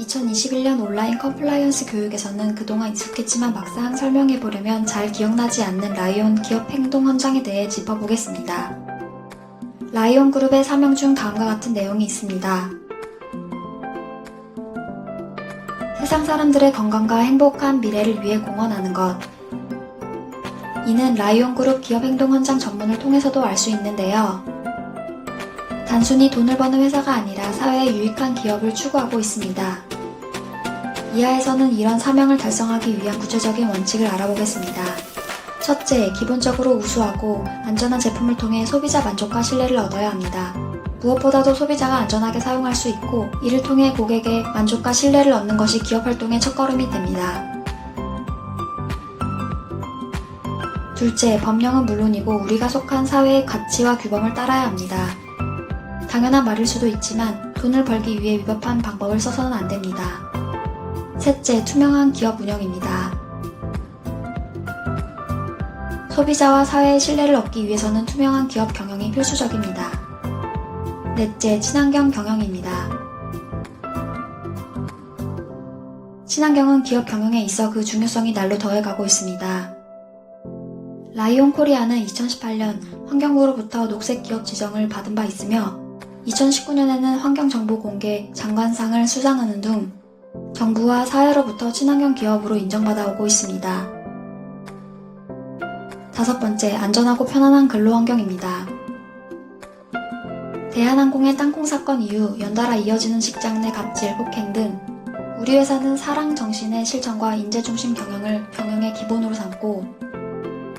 2021년 온라인 컴플라이언스 교육에서는 그동안 익숙했지만 막상 설명해보려면 잘 기억나지 않는 라이온 기업 행동 헌장에 대해 짚어보겠습니다. 라이온 그룹의 사명 중 다음과 같은 내용이 있습니다. 세상 사람들의 건강과 행복한 미래를 위해 공헌하는 것. 이는 라이온 그룹 기업 행동 헌장 전문을 통해서도 알 수 있는데요. 단순히 돈을 버는 회사가 아니라 사회에 유익한 기업을 추구하고 있습니다. 이하에서는 이런 사명을 달성하기 위한 구체적인 원칙을 알아보겠습니다. 첫째, 기본적으로 우수하고 안전한 제품을 통해 소비자 만족과 신뢰를 얻어야 합니다. 무엇보다도 소비자가 안전하게 사용할 수 있고 이를 통해 고객의 만족과 신뢰를 얻는 것이 기업 활동의 첫걸음이 됩니다. 둘째, 법령은 물론이고 우리가 속한 사회의 가치와 규범을 따라야 합니다. 당연한 말일 수도 있지만 돈을 벌기 위해 위법한 방법을 써서는 안 됩니다. 셋째, 투명한 기업 운영입니다. 소비자와 사회의 신뢰를 얻기 위해서는 투명한 기업 경영이 필수적입니다. 넷째, 친환경 경영입니다. 친환경은 기업 경영에 있어 그 중요성이 날로 더해가고 있습니다. 라이온 코리아는 2018년 환경부로부터 녹색 기업 지정을 받은 바 있으며 2019년에는 환경정보 공개 장관상을 수상하는 등 정부와 사회로부터 친환경 기업으로 인정받아 오고 있습니다. 다섯 번째, 안전하고 편안한 근로환경입니다. 대한항공의 땅콩 사건 이후 연달아 이어지는 직장 내 갑질, 폭행 등 우리 회사는 사랑 정신의 실천과 인재중심 경영을 경영의 기본으로 삼고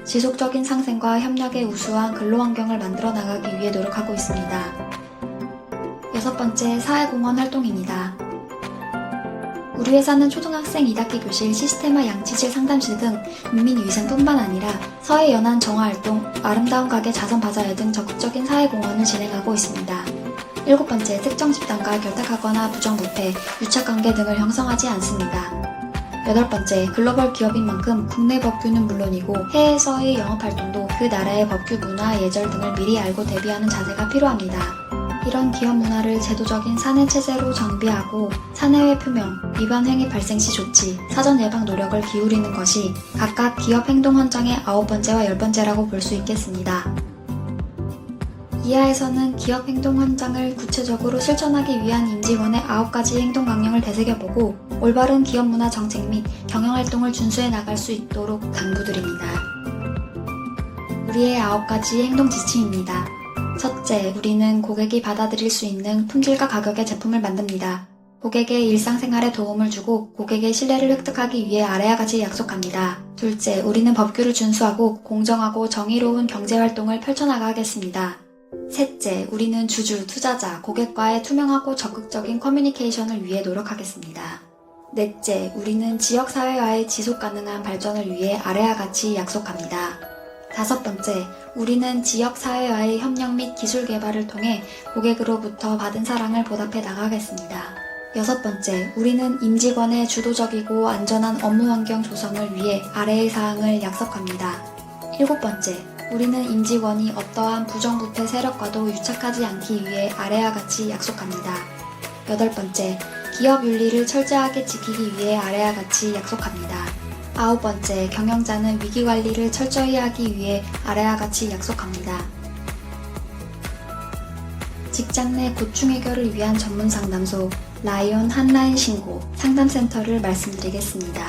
지속적인 상생과 협력의 우수한 근로환경을 만들어 나가기 위해 노력하고 있습니다. 여섯 번째, 사회공헌 활동입니다. 우리 회사는 초등학생 2학기 교실, 시스테마 양치질 상담실 등 국민위생뿐만 아니라 서해 연안 정화활동, 아름다운 가게 자선바자회 등 적극적인 사회공헌을 진행하고 있습니다. 일곱 번째, 특정 집단과 결탁하거나 부정부패, 유착관계 등을 형성하지 않습니다. 여덟 번째, 글로벌 기업인 만큼 국내 법규는 물론이고 해외에서의 영업활동도 그 나라의 법규, 문화, 예절 등을 미리 알고 대비하는 자세가 필요합니다. 이런 기업 문화를 제도적인 사내 체제로 정비하고 사내외 표명, 위반 행위 발생 시 조치, 사전 예방 노력을 기울이는 것이 각각 기업 행동 헌장의 9번째와 10번째라고 볼 수 있겠습니다. 이하에서는 기업 행동 헌장을 구체적으로 실천하기 위한 임직원의 9가지 행동 강령을 되새겨보고 올바른 기업 문화 정책 및 경영 활동을 준수해 나갈 수 있도록 당부드립니다. 우리의 9가지 행동 지침입니다. 첫째, 우리는 고객이 받아들일 수 있는 품질과 가격의 제품을 만듭니다. 고객의 일상생활에 도움을 주고 고객의 신뢰를 획득하기 위해 아래와 같이 약속합니다. 둘째, 우리는 법규를 준수하고 공정하고 정의로운 경제활동을 펼쳐나가겠습니다. 셋째, 우리는 주주, 투자자, 고객과의 투명하고 적극적인 커뮤니케이션을 위해 노력하겠습니다. 넷째, 우리는 지역사회와의 지속가능한 발전을 위해 아래와 같이 약속합니다. 다섯 번째, 우리는 지역사회와의 협력 및 기술 개발을 통해 고객으로부터 받은 사랑을 보답해 나가겠습니다. 여섯 번째, 우리는 임직원의 주도적이고 안전한 업무 환경 조성을 위해 아래의 사항을 약속합니다. 일곱 번째, 우리는 임직원이 어떠한 부정부패 세력과도 유착하지 않기 위해 아래와 같이 약속합니다. 여덟 번째, 기업 윤리를 철저하게 지키기 위해 아래와 같이 약속합니다. 아홉 번째, 경영자는 위기관리를 철저히 하기 위해 아래와 같이 약속합니다. 직장 내 고충 해결을 위한 전문 상담소 라이온 한라인 신고 상담센터를 말씀드리겠습니다.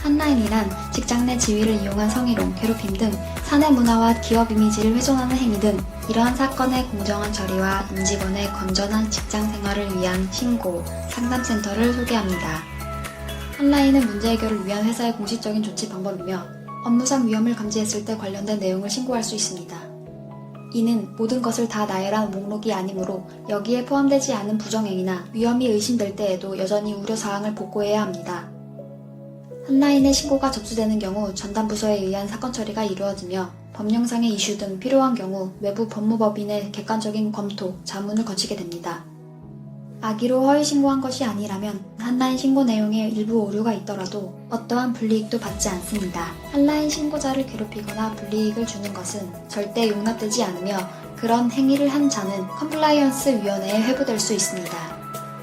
한라인이란 직장 내 지위를 이용한 성희롱, 괴롭힘 등 사내 문화와 기업 이미지를 훼손하는 행위 등 이러한 사건의 공정한 처리와 임직원의 건전한 직장 생활을 위한 신고 상담센터를 소개합니다. 한라인은 문제 해결을 위한 회사의 공식적인 조치 방법이며 업무상 위험을 감지했을 때 관련된 내용을 신고할 수 있습니다. 이는 모든 것을 다 나열한 목록이 아니므로 여기에 포함되지 않은 부정행위나 위험이 의심될 때에도 여전히 우려사항을 보고해야 합니다. 한라인의 신고가 접수되는 경우 전담부서에 의한 사건 처리가 이루어지며 법령상의 이슈 등 필요한 경우 외부 법무법인의 객관적인 검토, 자문을 거치게 됩니다. 악의로 허위 신고한 것이 아니라면 한라인 신고 내용에 일부 오류가 있더라도 어떠한 불이익도 받지 않습니다. 한라인 신고자를 괴롭히거나 불이익을 주는 것은 절대 용납되지 않으며 그런 행위를 한 자는 컴플라이언스 위원회에 회부될 수 있습니다.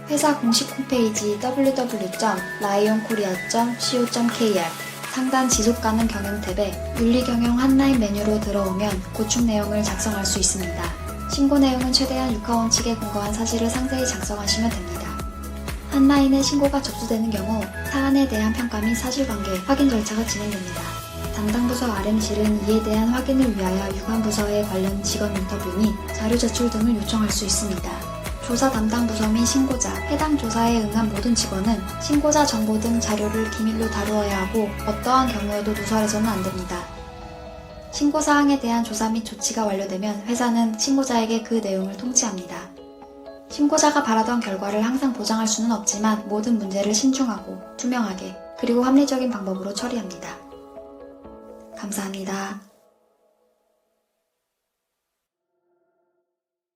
회사 공식 홈페이지 www.lionkorea.co.kr 상단 지속가능 경영 탭에 윤리경영 한라인 메뉴로 들어오면 고충 내용을 작성할 수 있습니다. 신고 내용은 최대한 육하원 측에 근거한 사실을 상세히 작성하시면 됩니다. 한라인에 신고가 접수되는 경우 사안에 대한 평가 및 사실관계 확인 절차가 진행됩니다. 담당 부서 RM실은 이에 대한 확인을 위하여 유관 부서의 관련 직원 인터뷰 및 자료 제출 등을 요청할 수 있습니다. 조사 담당 부서 및 신고자, 해당 조사에 응한 모든 직원은 신고자 정보 등 자료를 기밀로 다루어야 하고 어떠한 경우에도 누설해서는 안 됩니다. 신고사항에 대한 조사 및 조치가 완료되면 회사는 신고자에게 그 내용을 통지합니다. 신고자가 바라던 결과를 항상 보장할 수는 없지만 모든 문제를 신중하고 투명하게 그리고 합리적인 방법으로 처리합니다. 감사합니다.